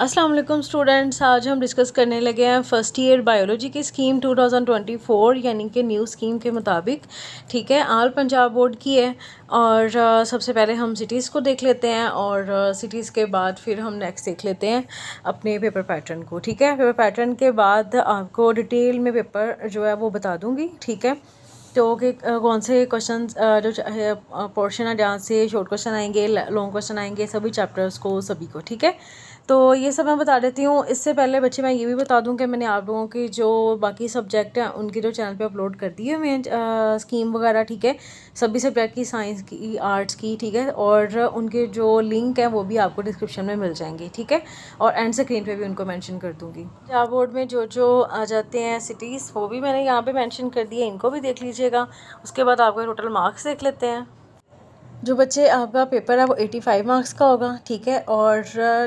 अस्सलाम वालेकुम स्टूडेंट्स, आज हम डिस्कस करने लगे हैं फ़र्स्ट ईयर बायोलॉजी की स्कीम 2024 यानी कि न्यू स्कीम के मुताबिक। ठीक है, आल पंजाब बोर्ड की है। और सबसे पहले हम सिटीज़ को देख लेते हैं और सिटीज़ के बाद फिर हम नेक्स्ट देख लेते हैं अपने पेपर पैटर्न को। ठीक है, पेपर पैटर्न के बाद आपको डिटेल में पेपर जो है वो बता दूँगी। ठीक है, तो कि कौन से क्वेश्चन जो पोर्शन है जहाँ से शॉर्ट क्वेश्चन आएंगे, लॉन्ग क्वेश्चन आएंगे, सभी चैप्टर्स को सभी को। ठीक है, तो ये सब मैं बता देती हूँ। इससे पहले बच्चे मैं ये भी बता दूँ कि मैंने आप लोगों की जो बाकी सब्जेक्ट हैं उनके जो चैनल पे अपलोड कर दिए हुए हैं स्कीम वगैरह। ठीक है, सभी सब्जेक्ट की, साइंस की, आर्ट्स की। ठीक है, और उनके जो लिंक हैं वो भी आपको डिस्क्रिप्शन में मिल जाएंगे। ठीक है, और एंड स्क्रीन पे भी उनको मेंशन कर दूँगी। पंजाब बोर्ड में जो जो आ जाते हैं सिटीज़ वो भी मैंने यहाँ पे मेंशन कर दिए, इनको भी देख लीजिएगा। उसके बाद आपके टोटल मार्क्स देख लेते हैं। जो बच्चे आपका पेपर है वो 85 मार्क्स का होगा। ठीक है, और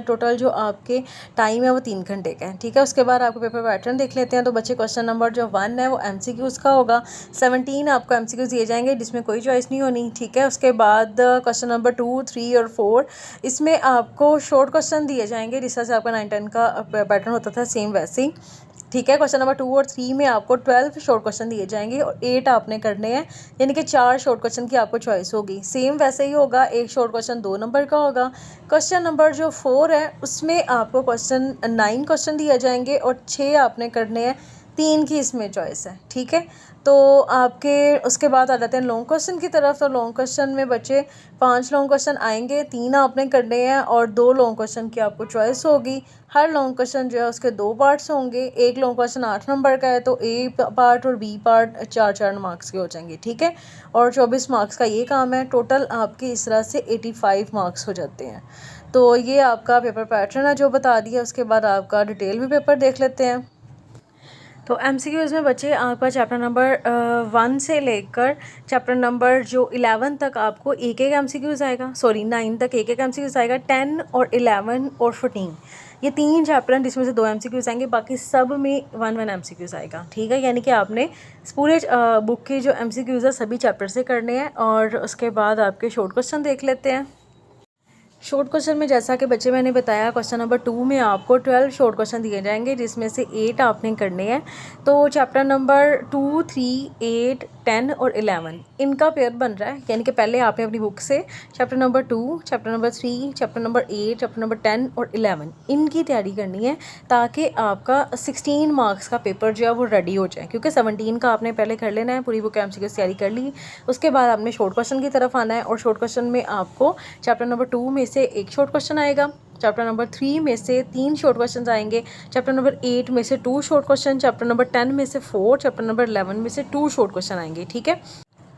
टोटल जो आपके टाइम है वो 3 घंटे का है। ठीक है, उसके बाद आपको पेपर पैटर्न देख लेते हैं। तो बच्चे क्वेश्चन नंबर जो 1 है वो MCQs का होगा। 17 आपको MCQs दिए जाएंगे जिसमें कोई चॉइस नहीं होनी। ठीक है, उसके बाद क्वेश्चन नंबर 2, 3 और 4 इसमें आपको शॉर्ट क्वेश्चन दिए जाएंगे जिस तरह से आपका 9, 10 का पैटर्न होता था, सेम वैसे ही। ठीक है, क्वेश्चन नंबर 2 और 3 में आपको 12 शॉर्ट क्वेश्चन दिए जाएंगे और 8 आपने करने हैं, यानी कि 4 शॉर्ट क्वेश्चन की आपको चॉइस होगी। सेम वैसे ही होगा, एक शॉर्ट क्वेश्चन 2 नंबर का होगा। क्वेश्चन नंबर जो 4 है उसमें आपको 9 क्वेश्चन दिए जाएंगे और 6 आपने करने हैं, 3 की इसमें चॉइस है। ठीक है, तो आपके उसके बाद आ जाते हैं लॉन्ग क्वेश्चन की तरफ। तो लॉन्ग क्वेश्चन में बच्चे 5 लॉन्ग क्वेश्चन आएंगे, 3 आपने करने हैं और 2 लॉन्ग क्वेश्चन की आपको चॉइस होगी। हर लॉन्ग क्वेश्चन जो है उसके 2 पार्ट्स होंगे। एक लॉन्ग क्वेश्चन 8 नंबर का है तो ए पार्ट और बी पार्ट 4-4 मार्क्स के हो जाएंगे। ठीक है, और 24 मार्क्स का ये काम है। टोटल आपके इस तरह से 85 मार्क्स हो जाते हैं। तो ये आपका पेपर पैटर्न है जो बता दिया। उसके बाद आपका डिटेल में पेपर देख लेते हैं। तो MCQs में बच्चे आपका चैप्टर नंबर 1 से लेकर चैप्टर नंबर जो 11 तक आपको एक MCQs आएगा। 9 तक एक MCQs आएगा। 10 और 11 और 14 ये 3 चैप्टर हैं जिसमें से 2 MCQs आएंगे, बाकी सब में 1-1 MCQs आएगा। ठीक है, यानी कि आपने पूरे बुक के जो MCQs है सभी चैप्टर से करने हैं। और उसके बाद आपके शॉर्ट क्वेश्चन देख लेते हैं। शॉर्ट क्वेश्चन में जैसा कि बच्चे मैंने बताया, क्वेश्चन नंबर 2 में आपको 12 शॉर्ट क्वेश्चन दिए जाएंगे जिसमें से 8 आपने करने हैं। तो चैप्टर नंबर 2, 3, 8, 10 और 11 इनका पेयर बन रहा है, यानी कि पहले आपने अपनी बुक से chapter number 2, chapter number 3, chapter number 8, chapter number 10 और 11 इनकी तैयारी करनी है ताकि आपका 16 मार्क्स का पेपर जो है वो रेडी हो जाए। क्योंकि 17 का आपने पहले कर लेना है, पूरी बुक MCQ की तैयारी कर ली। उसके बाद आपने शॉर्ट क्वेश्चन की तरफ आना है और शॉर्ट क्वेश्चन में आपको चैप्टर नंबर 2 में से एक शॉर्ट क्वेश्चन आएगा, चैप्टर नंबर 3 में से 3 शॉर्ट क्वेश्चन आएंगे, चैप्टर नंबर 8 में से 2 शॉर्ट क्वेश्चन, चैप्टर नंबर 10 में से 4, चैप्टर नंबर 11 में से 2 शॉर्ट क्वेश्चन आएंगे। ठीक है,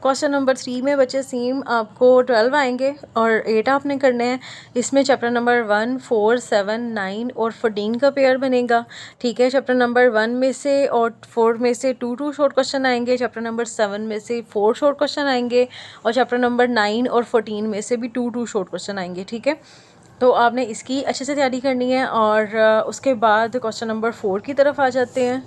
क्वेश्चन नंबर 3 में बच्चे सेम आपको 12 आएंगे और 8 आपने करने हैं। इसमें चैप्टर नंबर 1, 4, 7, 9 और 14 का पेयर बनेगा। ठीक है, चैप्टर नंबर 1 में से और 4 में से 2 शॉर्ट क्वेश्चन आएंगे, चैप्टर नंबर 7 में से 4 शॉर्ट क्वेश्चन आएंगे और चैप्टर नंबर 9 और 14 में से भी 2 शॉर्ट क्वेश्चन आएंगे। ठीक है, तो आपने इसकी अच्छे से तैयारी करनी है। और उसके बाद क्वेश्चन नंबर 4 की तरफ आ जाते हैं।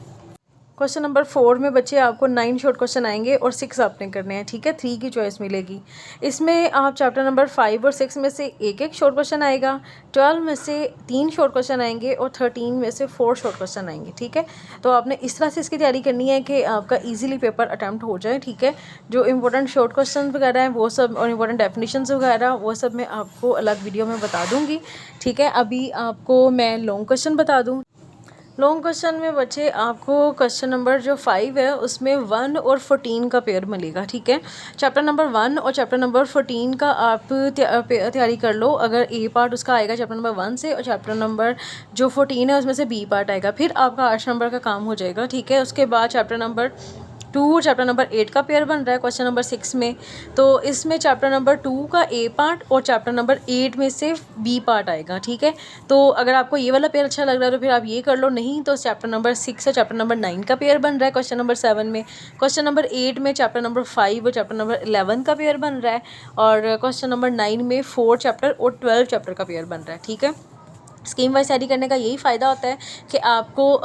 क्वेश्चन नंबर 4 में बच्चे आपको 9 शॉर्ट क्वेश्चन आएंगे और 6 आपने करने हैं। ठीक है, 3 की चॉइस मिलेगी। इसमें आप चैप्टर नंबर 5 और 6 में से एक शॉर्ट क्वेश्चन आएगा, 12 में से 3 शॉर्ट क्वेश्चन आएंगे और 13 में से 4 शॉर्ट क्वेश्चन आएंगे। ठीक है, तो आपने इस तरह से इसकी तैयारी करनी है कि आपका ईजिली पेपर अटैम्प्ट हो जाए। ठीक है, जो इंपॉर्टेंट शॉर्ट क्वेश्चन वगैरह हैं वो सब और इंपॉर्टेंट डेफिनेशंस वगैरह वो सब मैं आपको अलग वीडियो में बता दूँगी। ठीक है, अभी आपको मैं लॉन्ग क्वेश्चन बता दूँ। लॉन्ग क्वेश्चन में बच्चे आपको क्वेश्चन नंबर जो 5 है उसमें 1 और 14 का पेयर मिलेगा। ठीक है, चैप्टर नंबर 1 और चैप्टर नंबर 14 का आप तैयारी कर लो। अगर ए पार्ट उसका आएगा चैप्टर नंबर 1 से और चैप्टर नंबर जो 14 है उसमें से बी पार्ट आएगा, फिर आपका 8 नंबर का काम हो जाएगा। ठीक है, उसके बाद चैप्टर नंबर 2 और चैप्टर नंबर 8 का पेयर बन रहा है क्वेश्चन नंबर 6 में। तो इसमें चैप्टर नंबर 2 का ए पार्ट और चैप्टर नंबर 8 में से बी पार्ट आएगा। ठीक है, तो अगर आपको ये वाला पेयर अच्छा लग रहा है तो फिर आप ये कर लो, नहीं तो चैप्टर नंबर 6 और चैप्टर नंबर 9 का पेयर बन रहा है क्वेश्चन नंबर 7 में। क्वेश्चन नंबर 8 में चैप्टर नंबर 5 और चैप्टर नंबर 11 का पेयर बन रहा है और क्वेश्चन नंबर 9 में 4 चैप्टर और 12 चैप्टर का पेयर बन रहा है। ठीक है, स्कीम वाइज स्टडी करने का यही फ़ायदा होता है कि आपको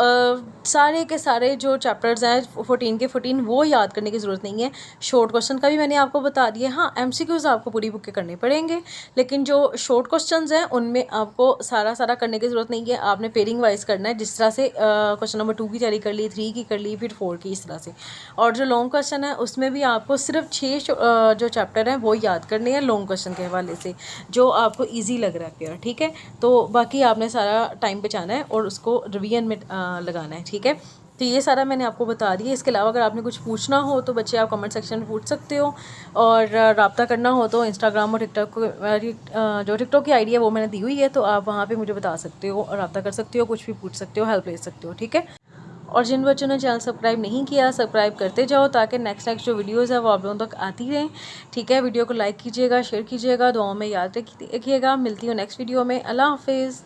सारे के सारे जो चैप्टर्स हैं 14 के 14 वो याद करने की ज़रूरत नहीं है। शॉर्ट क्वेश्चन का भी मैंने आपको बता दिया। हाँ, एमसीक्यूज़ आपको पूरी बुक के करने पड़ेंगे, लेकिन जो शॉर्ट क्वेश्चंस हैं उनमें आपको सारा करने की ज़रूरत नहीं है। आपने पेयरिंग वाइज करना है, जिस तरह से क्वेश्चन नंबर 2 की तैयारी कर ली, 3 की कर ली, फिर 4 की, इस तरह से। और जो लॉन्ग क्वेश्चन है उसमें भी आपको सिर्फ 6 जो चैप्टर हैं वो याद करने हैं लॉन्ग क्वेश्चन के हवाले से, जो आपको ईजी लग रहा है पेयर, ठीक है। तो बाकी आपने सारा टाइम बचाना है और उसको रिवीजन में लगाना है, ठीक है। तो ये सारा मैंने आपको बता दिया। इसके अलावा अगर आपने कुछ पूछना हो तो बच्चे आप कमेंट सेक्शन में पूछ सकते हो, और रब्ता करना हो तो इंस्टाग्राम और टिकटॉक को जो टिकटॉक की आईडी है वो मैंने दी हुई है, तो आप वहाँ पे मुझे बता सकते हो और रब्ता कर सकते हो, कुछ भी पूछ सकते हो, हेल्प ले सकते हो, ठीक है। और जिन बच्चों ने चैनल सब्सक्राइब नहीं किया, सब्सक्राइब करते जाओ ताकि नेक्स्ट जो वीडियोस है वो आप लोगों तक आती रहें, ठीक है। वीडियो को लाइक कीजिएगा, शेयर कीजिएगा, दुआओं में याद रखिएगा। मिलती हूँ नेक्स्ट वीडियो में। अल्लाह हाफिज़।